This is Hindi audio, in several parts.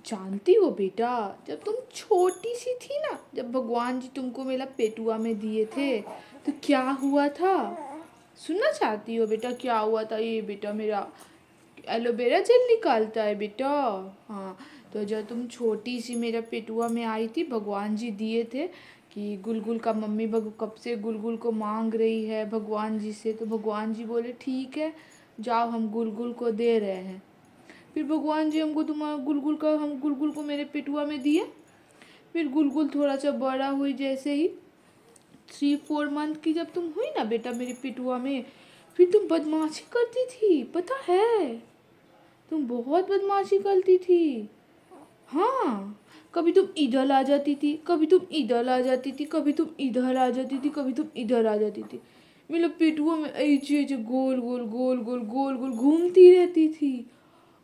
जानती हो बेटा, जब तुम छोटी सी थी ना, जब भगवान जी तुमको मेरा पेटुआ में दिए थे, तो क्या हुआ था? सुनना चाहती हो बेटा क्या हुआ था? ये बेटा मेरा एलोवेरा जेल निकालता है बेटा। हाँ, तो जब तुम छोटी सी मेरा पेटुआ में आई थी, भगवान जी दिए थे कि गुलगुल का मम्मी कब से गुलगुल को मांग रही है भगवान जी से, तो भगवान जी बोले ठीक है, जाओ हम गुलगुल को दे रहे हैं। फिर भगवान जी हमको तुम्हारा हम गुलगुल को मेरे पेटुआ में दिए। फिर गुलगुल थोड़ा सा बड़ा हुई, जैसे ही 3-4 मंथ की जब तुम हुई ना बेटा मेरे पेटुआ में, फिर तुम बदमाशी करती थी, पता है? तुम बहुत बदमाशी करती थी। हाँ, कभी तुम इधर आ जाती थी, कभी तुम इधर आ जाती थी, कभी तुम इधर आ जाती थी, कभी तुम इधर आ जाती थी। मेरे पेटुआ में ऐसे ऐसे गोल गोल गोल गोल गोल गोल घूमती रहती थी।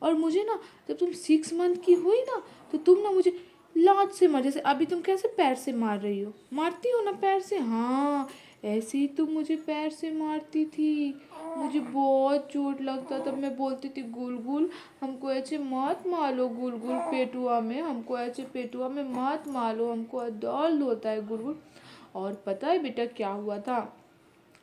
और मुझे ना, जब तुम 6 मंथ की हुई ना, तो तुम ना मुझे लात से मार, जैसे अभी तुम कैसे पैर से मार रही हो, मारती हो ना पैर से, हाँ ऐसे ही तुम मुझे पैर से मारती थी। मुझे बहुत चोट लगता, तब मैं बोलती थी गुलगुल हमको ऐसे मत मारो, गुलगुल पेटुआ में हमको ऐसे पेटुआ में मत मारो, हमको दर्द होता है गुलगुल। और पता है बेटा क्या हुआ था?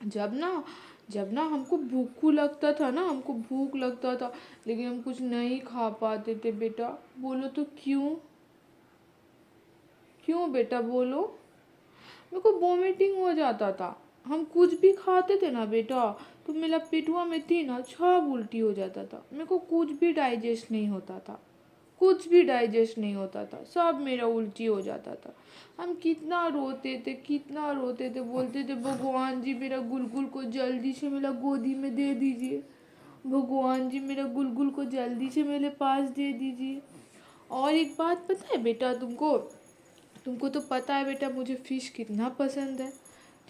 जब ना जब ना हमको भूख लगता था ना, हमको भूख लगता था, लेकिन हम कुछ नहीं खा पाते थे बेटा। बोलो तो क्यों? क्यों बेटा बोलो? मेरे को वोमिटिंग हो जाता था। हम कुछ भी खाते थे ना बेटा, तो मेरा पेटुआ में थी ना छाप उल्टी हो जाता था, मेरे को कुछ भी डाइजेस्ट नहीं होता था, कुछ भी डाइजेस्ट नहीं होता था, सब मेरा उल्टी हो जाता था। हम कितना रोते थे, कितना रोते थे, बोलते थे भगवान जी मेरा गुलगुल को जल्दी से मेरा गोदी में दे दीजिए, भगवान जी मेरा गुलगुल को जल्दी से मेरे पास दे दीजिए। और एक बात पता है बेटा तुमको? तुमको तो पता है बेटा मुझे फ़िश कितना पसंद है,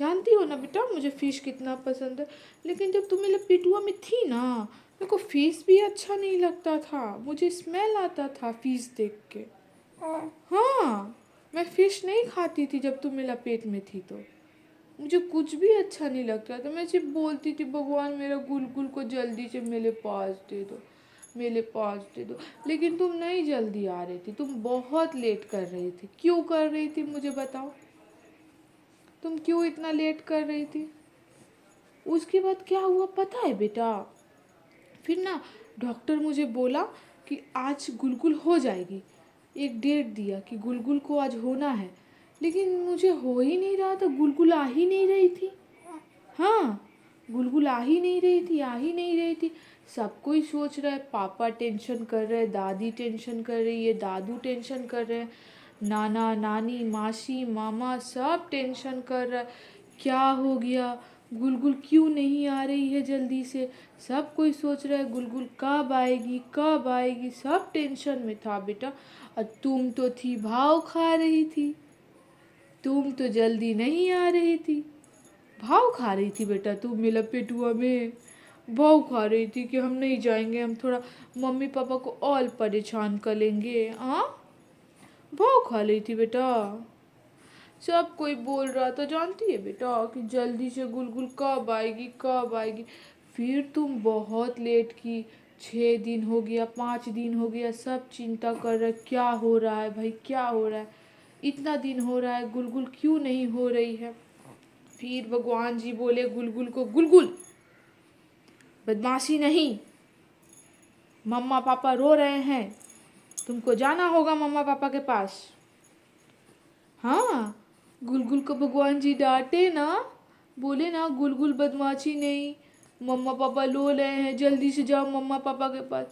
जानती हो ना बेटा मुझे फ़िश कितना पसंद है। लेकिन जब तुम मेरे पेटुआ में थी ना, मेरे को फ़िश भी अच्छा नहीं लगता था, मुझे स्मेल आता था फ़िश देख के। हाँ, मैं फ़िश नहीं खाती थी जब तुम मेरा पेट में थी, तो मुझे कुछ भी अच्छा नहीं लगता था। मैं सिर्फ बोलती थी भगवान मेरा गुलगुल को जल्दी से मेरे पास दे दो, मेरे पास दे दो। लेकिन तुम नहीं जल्दी आ रही थी, तुम बहुत लेट कर रही थी। क्यों कर रही थी मुझे बताओ? तुम क्यों इतना लेट कर रही थी? उसके बाद क्या हुआ पता है बेटा? फिर ना डॉक्टर मुझे बोला कि आज गुलगुल हो जाएगी, एक डेट दिया कि गुलगुल को आज होना है। लेकिन मुझे हो ही नहीं रहा था, गुलगुल आ ही नहीं रही थी। हाँ, गुलगुल आ ही नहीं रही थी, आ ही नहीं रही थी। सब कोई सोच रहा है, पापा टेंशन कर रहे हैं, दादी टेंशन कर रही है, दादू टेंशन कर रहे हैं, नाना नानी मासी मामा सब टेंशन कर रहा है। क्या हो गया, गुलगुल क्यों नहीं आ रही है जल्दी से? सब कोई सोच रहा है गुलगुल कब आएगी, कब आएगी, सब टेंशन में था बेटा। और तुम तो थी भाव खा रही थी, तुम तो जल्दी नहीं आ रही थी। भाव खा रही थी बेटा तू मेरा पेटुआ में, भाव खा रही थी कि हम नहीं जाएंगे, हम थोड़ा मम्मी पापा को और परेशान कर लेंगे। हाँ, भाव खा रही थी बेटा। सब कोई बोल रहा था जानती है बेटा कि जल्दी से गुलगुल कब आएगी, कब आएगी। फिर तुम बहुत लेट की, 6 दिन हो गया, 5 दिन हो गया, सब चिंता कर रहे क्या हो रहा है भाई, क्या हो रहा है, इतना दिन हो रहा है गुलगुल क्यों नहीं हो रही है। फिर भगवान जी बोले गुलगुल को, गुलगुल बदमाशी नहीं, मम्मा पापा रो रहे हैं, तुमको जाना होगा मम्मा पापा के पास। हाँ, गुलगुल को भगवान जी डांटे ना, बोले ना गुलगुल बदमाशी नहीं, मम्मा पापा रो रहे हैं, जल्दी से जाओ मम्मा पापा के पास।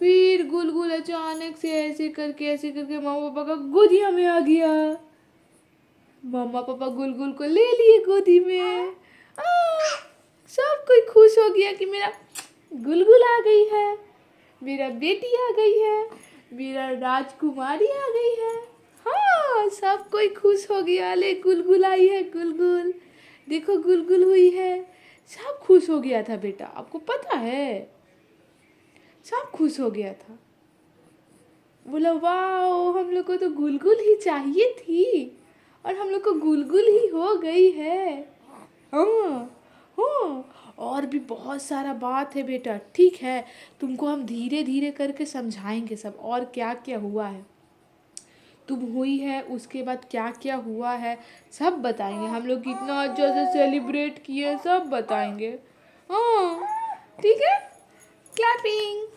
फिर गुलगुल अचानक से ऐसे करके मम्मा पापा का गोदिया में आ गया। मम्मा पापा गुलगुल को ले लिए गोदी में। आ, सब कोई खुश हो गया कि मेरा गुलगुल आ गई है, मेरा बेटी आ गई है, मेरा राजकुमारी आ गई है। हाँ, सब कोई खुश हो गया, ले गुलगुल आई है, गुलगुल देखो गुलगुल हुई है। सब खुश हो गया था बेटा, आपको पता है, सब खुश हो गया था। बोला वाह, हम लोग को तो गुलगुल ही चाहिए थी, और हम लोग को गुलगुल ही हो गई है। हाँ, हाँ, और भी बहुत सारा बात है बेटा, ठीक है, तुमको हम धीरे धीरे करके समझाएंगे सब और क्या क्या हुआ है। तुम हुई है, उसके बाद क्या क्या हुआ है सब बताएंगे। हम लोग कितना अच्छा से सेलिब्रेट किए सब बताएंगे। हाँ ठीक है। क्लैपिंग।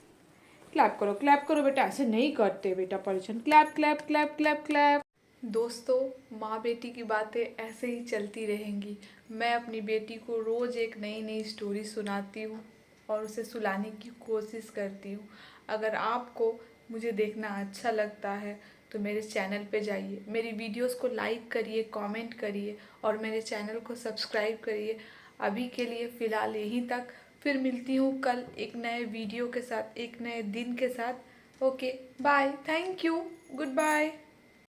क्लैप करो बेटा, ऐसे नहीं करते बेटा परेशान। Clap clap clap clap clap. दोस्तों, माँ बेटी की बातें ऐसे ही चलती रहेंगी। मैं अपनी बेटी को रोज़ एक नई नई स्टोरी सुनाती हूँ और उसे सुलाने की कोशिश करती हूँ। अगर आपको मुझे देखना अच्छा लगता है तो मेरे चैनल पे जाइए, मेरी वीडियोस को लाइक करिए, कमेंट करिए और मेरे चैनल को सब्सक्राइब करिए। अभी के लिए फ़िलहाल यहीं तक। फिर मिलती हूँ कल एक नए वीडियो के साथ, एक नए दिन के साथ। Okay bye, thank you, good bye.